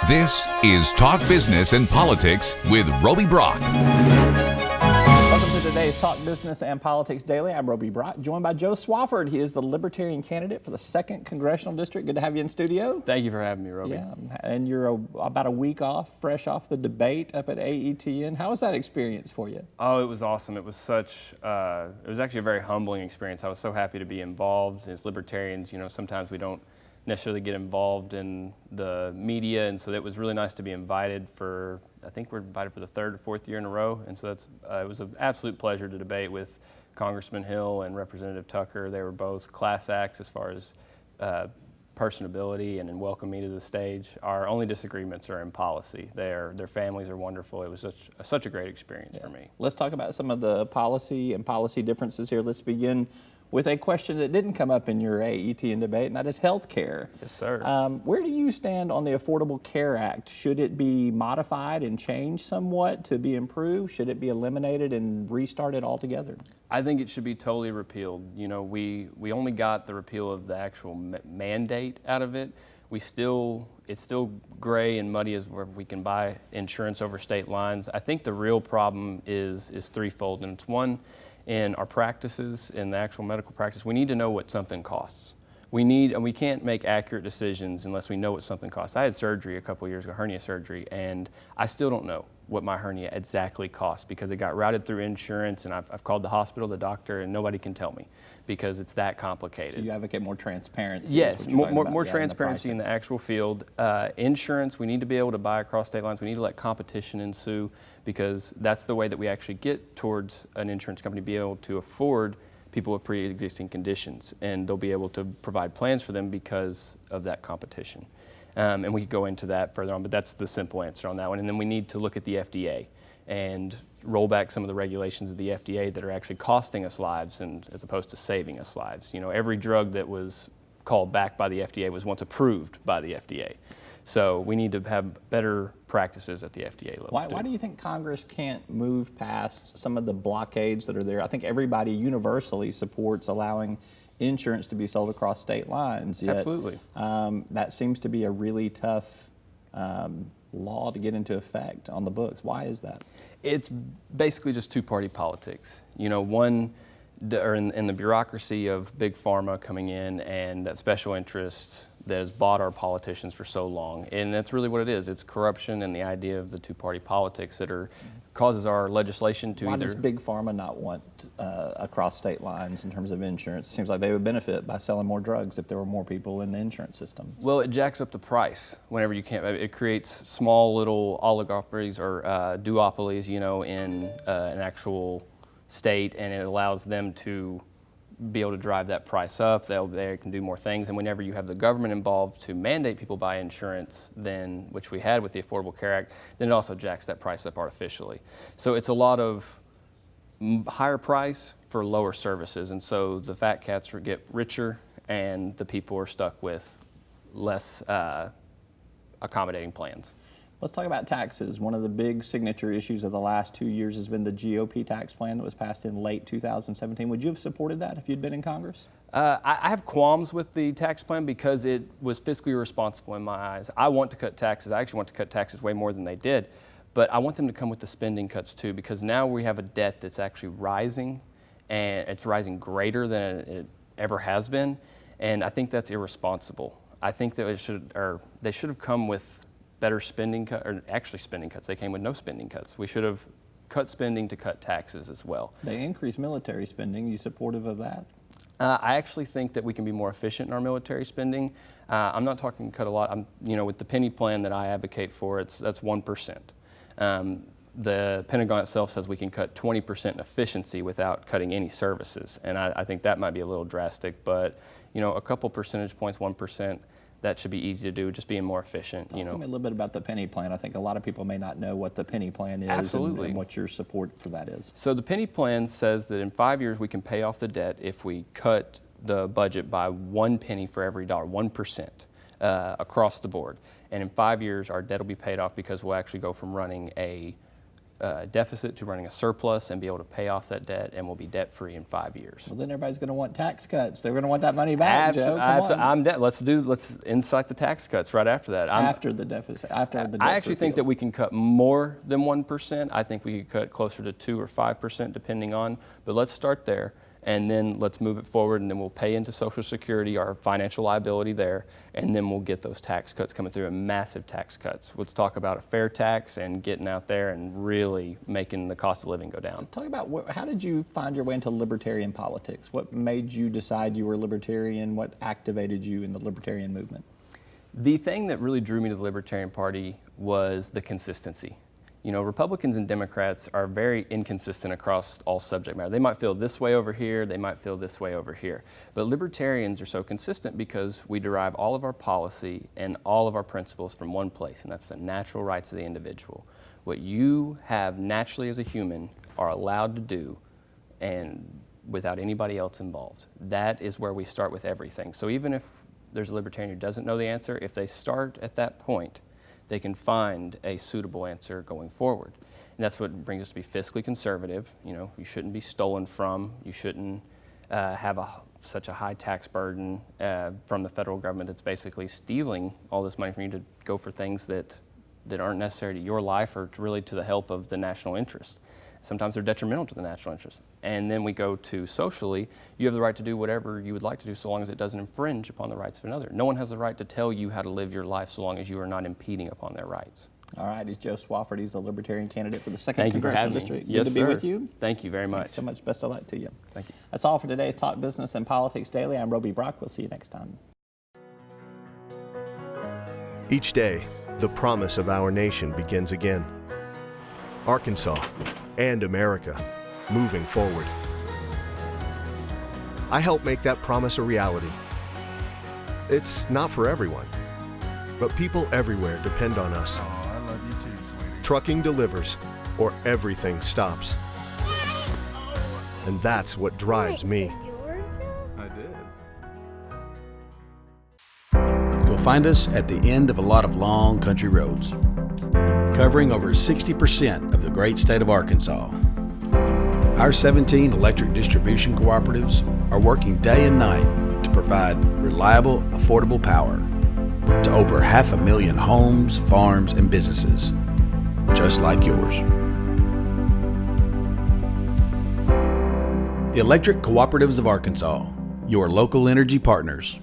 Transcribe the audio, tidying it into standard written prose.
This is Talk Business and Politics with Roby Brock. Welcome to today's Talk Business and Politics Daily. I'm Roby Brock, joined by Joe Swafford. He is the Libertarian candidate for the Second Congressional District. Good to have you in studio. Thank you for having me, Roby. Yeah, and you're about a week off, fresh off the debate up at AETN. How was that experience for you? Oh, it was awesome. It was it was actually a very humbling experience. I was so happy to be involved. As Libertarians, sometimes we don't necessarily get involved in the media, and so it was really nice to be invited for, I think we're invited for the third or fourth year in a row, and so it was an absolute pleasure to debate with Congressman Hill and Representative Tucker. They were both class acts as far as personability and in welcoming me to the stage. Our only disagreements are in policy. Their families are wonderful. It was such a great experience for me. Let's talk about some of the policy differences here. Let's begin with a question that didn't come up in your AETN debate, and that is health care. Yes, sir. Where do you stand on the Affordable Care Act? Should it be modified and changed somewhat to be improved? Should it be eliminated and restarted altogether? I think it should be totally repealed. We only got the repeal of the actual mandate out of it. It's still gray and muddy as where we can buy insurance over state lines. I think the real problem is threefold, and it's one, in our practices, in the actual medical practice, we need to know what something costs. And we can't make accurate decisions unless we know what something costs. I had surgery a couple of years ago, hernia surgery, and I still don't know what my hernia exactly costs because it got routed through insurance, and I've called the hospital, the doctor, and nobody can tell me because it's that complicated. So you advocate more transparency? Yes, more transparency in the actual field. Insurance, we need to be able to buy across state lines. We need to let competition ensue because that's the way that we actually get towards an insurance company be able to afford people with pre-existing conditions, and they'll be able to provide plans for them because of that competition. And we could go into that further on, but that's the simple answer on that one. And then we need to look at the FDA and roll back some of the regulations of the FDA that are actually costing us lives and as opposed to saving us lives. Every drug that was called back by the FDA was once approved by the FDA. So we need to have better practices at the FDA level. Why do you think Congress can't move past some of the blockades that are there? I think everybody universally supports allowing insurance to be sold across state lines. Yet, absolutely. That seems to be a really tough law to get into effect on the books. Why is that? It's basically just two-party politics. In the bureaucracy of big pharma coming in and that special interest that has bought our politicians for so long. And that's really what it is. It's corruption and the idea of the two-party politics that causes our legislation to Why does big pharma not want across state lines in terms of insurance? It seems like they would benefit by selling more drugs if there were more people in the insurance system. Well, it jacks up the price whenever you can't. It creates small little oligopolies or duopolies, in an actual state, and it allows them to be able to drive that price up. They can do more things, and whenever you have the government involved to mandate people buy insurance, then which we had with the Affordable Care Act, then it also jacks that price up artificially. So it's a lot of higher price for lower services, and so the fat cats get richer, and the people are stuck with less accommodating plans. Let's talk about taxes. One of the big signature issues of the last 2 years has been the GOP tax plan that was passed in late 2017. Would you have supported that if you'd been in Congress? I have qualms with the tax plan because it was fiscally irresponsible in my eyes. I want to cut taxes. I actually want to cut taxes way more than they did. But I want them to come with the spending cuts too, because now we have a debt that's actually rising, and it's rising greater than it ever has been. And I think that's irresponsible. I think that they should have come with better spending cuts, or actually spending cuts. They came with no spending cuts. We should have cut spending to cut taxes as well. They increased military spending. You supportive of that? I actually think that we can be more efficient in our military spending. I'm not talking cut a lot. With the penny plan that I advocate for, that's 1%. The Pentagon itself says we can cut 20% in efficiency without cutting any services, and I think that might be a little drastic. But a couple percentage points, 1%. That should be easy to do, just being more efficient. Tell me a little bit about the penny plan. I think a lot of people may not know what the penny plan is. Absolutely. And what your support for that is. So the penny plan says that in 5 years we can pay off the debt if we cut the budget by 1 penny for every dollar, 1% across the board. And in 5 years our debt will be paid off because we'll actually go from running a deficit to running a surplus and be able to pay off that debt, and we'll be debt-free in 5 years. Well, then everybody's going to want tax cuts. They're going to want that money back, Joe. Come on. Let's incite the tax cuts right after that. After the deficit, after the I actually think that we can cut more than 1%. I think we could cut closer to 2 or 5% depending on, but let's start there. And then let's move it forward, and then we'll pay into Social Security, our financial liability there, and then we'll get those tax cuts coming through, and massive tax cuts. Let's talk about a fair tax and getting out there and really making the cost of living go down. Talk about how did you find your way into libertarian politics? What made you decide you were libertarian? What activated you in the libertarian movement? The thing that really drew me to the Libertarian Party was the consistency. You know, Republicans and Democrats are very inconsistent across all subject matter. They might feel this way over here, they might feel this way over here. But Libertarians are so consistent because we derive all of our policy and all of our principles from one place, and that's the natural rights of the individual. What you have naturally as a human are allowed to do, and without anybody else involved. That is where we start with everything. So even if there's a Libertarian who doesn't know the answer, if they start at that point, they can find a suitable answer going forward. And that's what brings us to be fiscally conservative. You know, you shouldn't be stolen from. You shouldn't have such a high tax burden from the federal government that's basically stealing all this money from you to go for things that aren't necessary to your life or really to the help of the national interest. Sometimes they're detrimental to the national interest. And then we go to socially, you have the right to do whatever you would like to do so long as it doesn't infringe upon the rights of another. No one has the right to tell you how to live your life so long as you are not impeding upon their rights. All right, he's Joe Swafford. He's the Libertarian candidate for the Second Congressional District. Yes, Good to be with you. Thank you very much. Thanks so much. Best of luck to you. Thank you. That's all for today's Talk Business and Politics Daily. I'm Roby Brock. We'll see you next time. Each day, the promise of our nation begins again. Arkansas and America, moving forward. I help make that promise a reality. It's not for everyone, but people everywhere depend on us. Oh, I love you too, sweetie. Trucking delivers, or everything stops. And that's what drives me. I did. You'll find us at the end of a lot of long country roads, covering over 60% of the great state of Arkansas. Our 17 electric distribution cooperatives are working day and night to provide reliable, affordable power to over 500,000 homes, farms, and businesses, just like yours. The Electric Cooperatives of Arkansas, your local energy partners.